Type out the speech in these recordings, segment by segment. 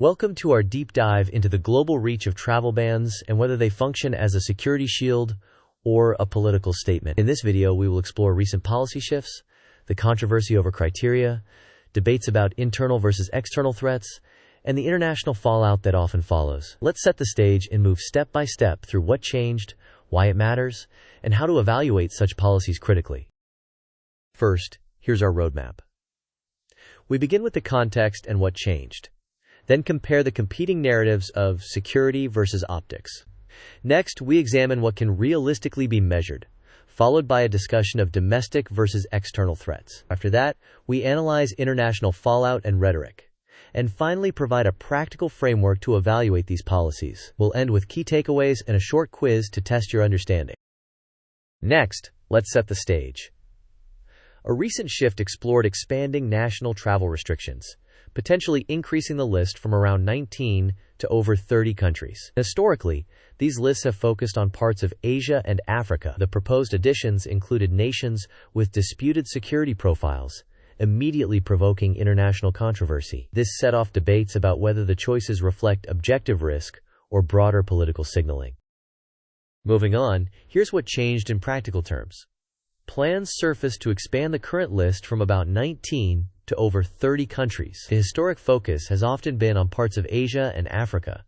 Welcome to our deep dive into the global reach of travel bans and whether they function as a security shield or a political statement. In this video, we will explore recent policy shifts, the controversy over criteria, debates about internal versus external threats, and the international fallout that often follows. Let's set the stage and move step by step through what changed, why it matters, and how to evaluate such policies critically. First, here's our roadmap. We begin with the context and what changed. Then compare the competing narratives of security versus optics. Next, we examine what can realistically be measured, followed by a discussion of domestic versus external threats. After that, we analyze international fallout and rhetoric, and finally provide a practical framework to evaluate these policies. We'll end with key takeaways and a short quiz to test your understanding. Next, let's set the stage. A recent shift explored expanding national travel restrictions, potentially increasing the list from around 19 to over 30 countries. Historically, these lists have focused on parts of Asia and Africa. The proposed additions included nations with disputed security profiles, immediately provoking international controversy. This set off debates about whether the choices reflect objective risk or broader political signaling. Moving on, here's what changed in practical terms. Plans surfaced to expand the current list from about 19 to over 30 countries. The historic focus has often been on parts of Asia and Africa,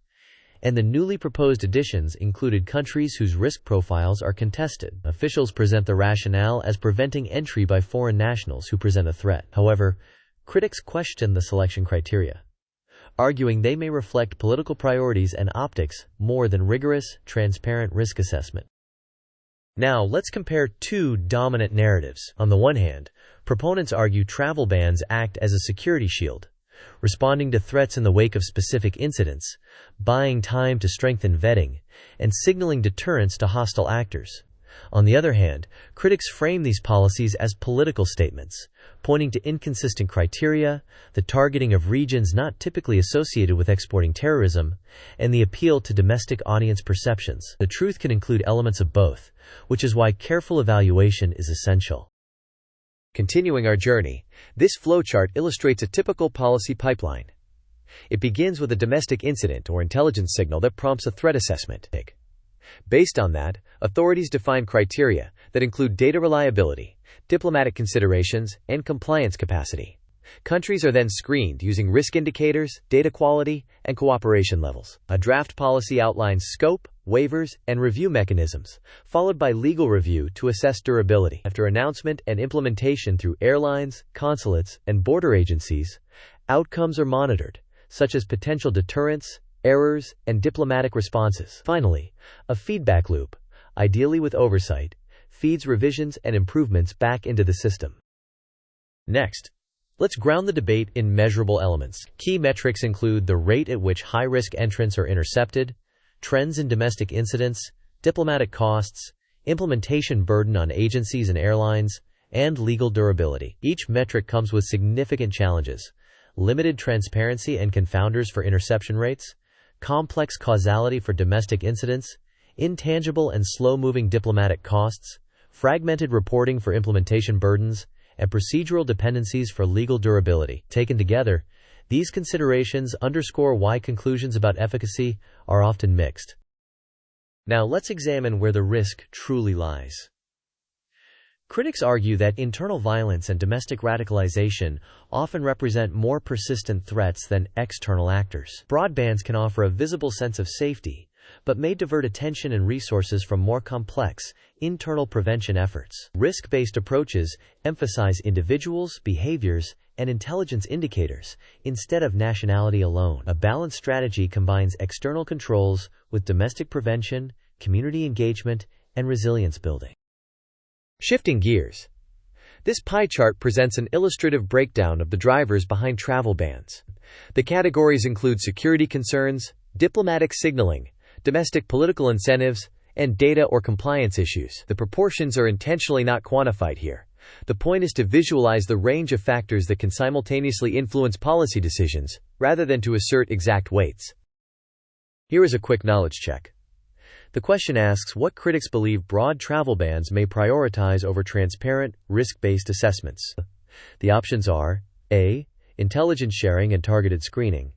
and the newly proposed additions included countries whose risk profiles are contested. Officials present the rationale as preventing entry by foreign nationals who present a threat. However, critics question the selection criteria, arguing they may reflect political priorities and optics more than rigorous, transparent risk assessment. Now, let's compare two dominant narratives. On the one hand, proponents argue travel bans act as a security shield, responding to threats in the wake of specific incidents, buying time to strengthen vetting, and signaling deterrence to hostile actors. On the other hand, critics frame these policies as political statements, pointing to inconsistent criteria, the targeting of regions not typically associated with exporting terrorism, and the appeal to domestic audience perceptions. The truth can include elements of both, which is why careful evaluation is essential. Continuing our journey, this flowchart illustrates a typical policy pipeline. It begins with a domestic incident or intelligence signal that prompts a threat assessment. Based on that, authorities define criteria that include data reliability, diplomatic considerations, and compliance capacity. Countries are then screened using risk indicators, data quality, and cooperation levels. A draft policy outlines scope, waivers, and review mechanisms, followed by legal review to assess durability. After announcement and implementation through airlines, consulates, and border agencies, outcomes are monitored, such as potential deterrence, errors, and diplomatic responses. Finally, a feedback loop, ideally with oversight, feeds revisions and improvements back into the system. Next, let's ground the debate in measurable elements. Key metrics include the rate at which high-risk entrants are intercepted, trends in domestic incidents, diplomatic costs, implementation burden on agencies and airlines, and legal durability. Each metric comes with significant challenges: limited transparency and confounders for interception rates, complex causality for domestic incidents, intangible and slow-moving diplomatic costs, fragmented reporting for implementation burdens, and procedural dependencies for legal durability. Taken together, these considerations underscore why conclusions about efficacy are often mixed. Now let's examine where the risk truly lies. Critics argue that internal violence and domestic radicalization often represent more persistent threats than external actors. Broad bans can offer a visible sense of safety, but may divert attention and resources from more complex, internal prevention efforts. Risk-based approaches emphasize individuals, behaviors, and intelligence indicators, instead of nationality alone. A balanced strategy combines external controls with domestic prevention, community engagement, and resilience building. Shifting gears, this pie chart presents an illustrative breakdown of the drivers behind travel bans. The categories include security concerns, diplomatic signaling, domestic political incentives, and data or compliance issues. The proportions are intentionally not quantified here. The point is to visualize the range of factors that can simultaneously influence policy decisions, rather than to assert exact weights. Here is a quick knowledge check. The question asks what critics believe broad travel bans may prioritize over transparent, risk-based assessments. The options are: A. Intelligence sharing and targeted screening;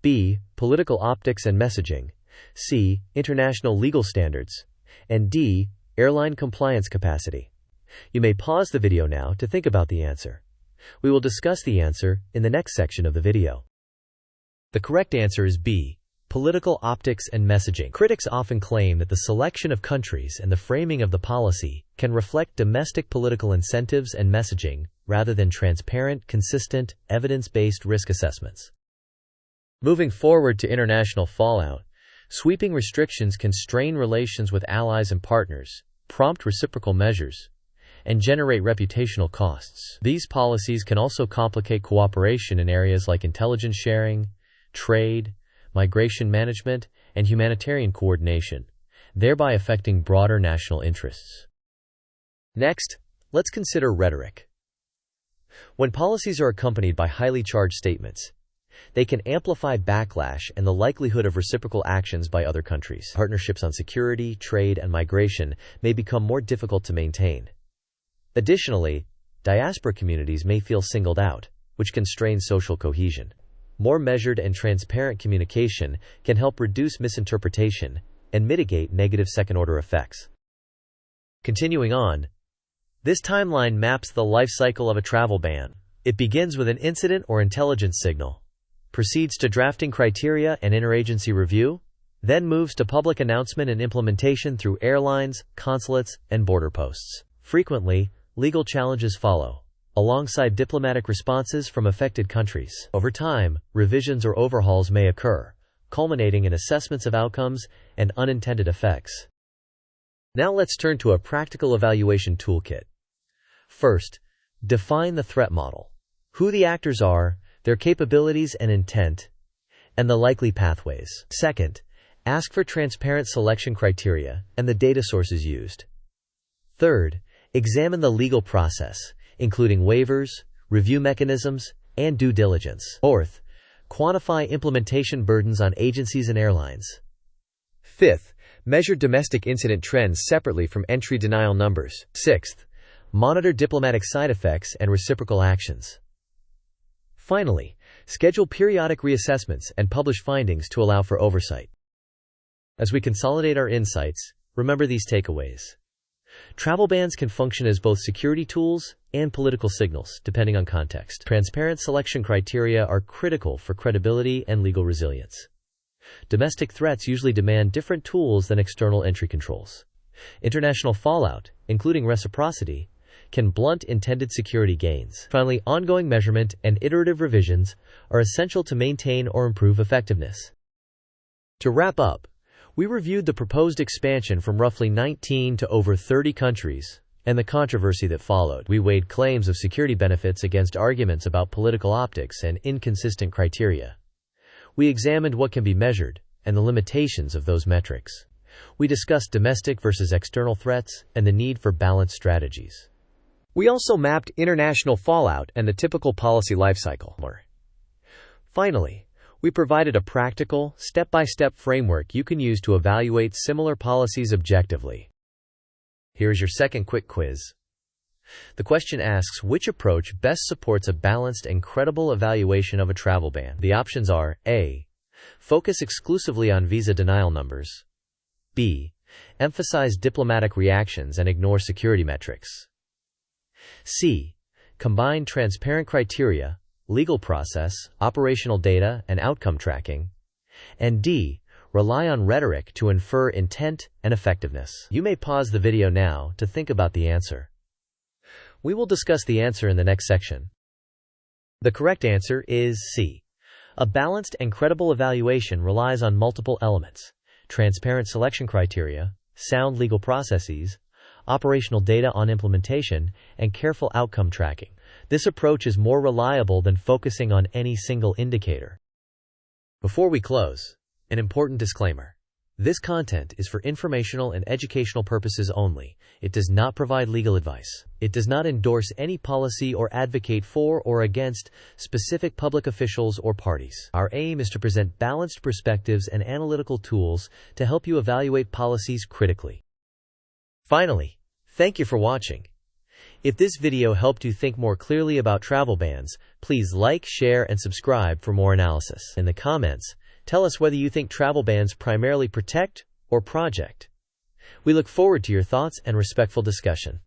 B. Political optics and messaging. C. International legal standards. And D. Airline compliance capacity. You may pause the video now to think about the answer. We will discuss the answer in the next section of the video. The correct answer is B. Political optics and messaging. Critics often claim that the selection of countries and the framing of the policy can reflect domestic political incentives and messaging rather than transparent, consistent, evidence-based risk assessments. Moving forward to international fallout, sweeping restrictions can strain relations with allies and partners, prompt reciprocal measures, and generate reputational costs. These policies can also complicate cooperation in areas like intelligence sharing, trade, migration management, and humanitarian coordination, thereby affecting broader national interests. Next, let's consider rhetoric. When policies are accompanied by highly charged statements, they can amplify backlash and the likelihood of reciprocal actions by other countries. Partnerships on security, trade, and migration may become more difficult to maintain. Additionally, diaspora communities may feel singled out, which can strain social cohesion. More measured and transparent communication can help reduce misinterpretation and mitigate negative second-order effects. Continuing on, this timeline maps the life cycle of a travel ban. It begins with an incident or intelligence signal, proceeds to drafting criteria and interagency review, then moves to public announcement and implementation through airlines, consulates, and border posts. Frequently, legal challenges follow, alongside diplomatic responses from affected countries. Over time, revisions or overhauls may occur, culminating in assessments of outcomes and unintended effects. Now let's turn to a practical evaluation toolkit. First, define the threat model. Who the actors are, their capabilities and intent, and the likely pathways. Second, ask for transparent selection criteria and the data sources used. Third, examine the legal process, including waivers, review mechanisms, and due diligence. Fourth, quantify implementation burdens on agencies and airlines. Fifth, measure domestic incident trends separately from entry denial numbers. Sixth, monitor diplomatic side effects and reciprocal actions. Finally, schedule periodic reassessments and publish findings to allow for oversight. As we consolidate our insights, remember these takeaways. Travel bans can function as both security tools and political signals, depending on context. Transparent selection criteria are critical for credibility and legal resilience. Domestic threats usually demand different tools than external entry controls. International fallout, including reciprocity, can blunt intended security gains. Finally, ongoing measurement and iterative revisions are essential to maintain or improve effectiveness. To wrap up, we reviewed the proposed expansion from roughly 19 to over 30 countries and the controversy that followed. We weighed claims of security benefits against arguments about political optics and inconsistent criteria. We examined what can be measured and the limitations of those metrics. We discussed domestic versus external threats and the need for balanced strategies. We also mapped international fallout and the typical policy lifecycle. Finally, we provided a practical, step-by-step framework you can use to evaluate similar policies objectively. Here's your second quick quiz. The question asks which approach best supports a balanced and credible evaluation of a travel ban. The options are A. Focus exclusively on visa denial numbers. B. Emphasize diplomatic reactions and ignore security metrics. C. Combine transparent criteria, legal process, operational data, and outcome tracking. And D. Rely on rhetoric to infer intent and effectiveness. You may pause the video now to think about the answer. We will discuss the answer in the next section. The correct answer is C. A balanced and credible evaluation relies on multiple elements: transparent selection criteria, sound legal processes, operational data on implementation, and careful outcome tracking. This approach is more reliable than focusing on any single indicator. Before we close, an important disclaimer. This content is for informational and educational purposes only. It does not provide legal advice. It does not endorse any policy or advocate for or against specific public officials or parties. Our aim is to present balanced perspectives and analytical tools to help you evaluate policies critically. Finally, thank you for watching. If this video helped you think more clearly about travel bans, please like, share, and subscribe for more analysis. In the comments, tell us whether you think travel bans primarily protect or project. We look forward to your thoughts and respectful discussion.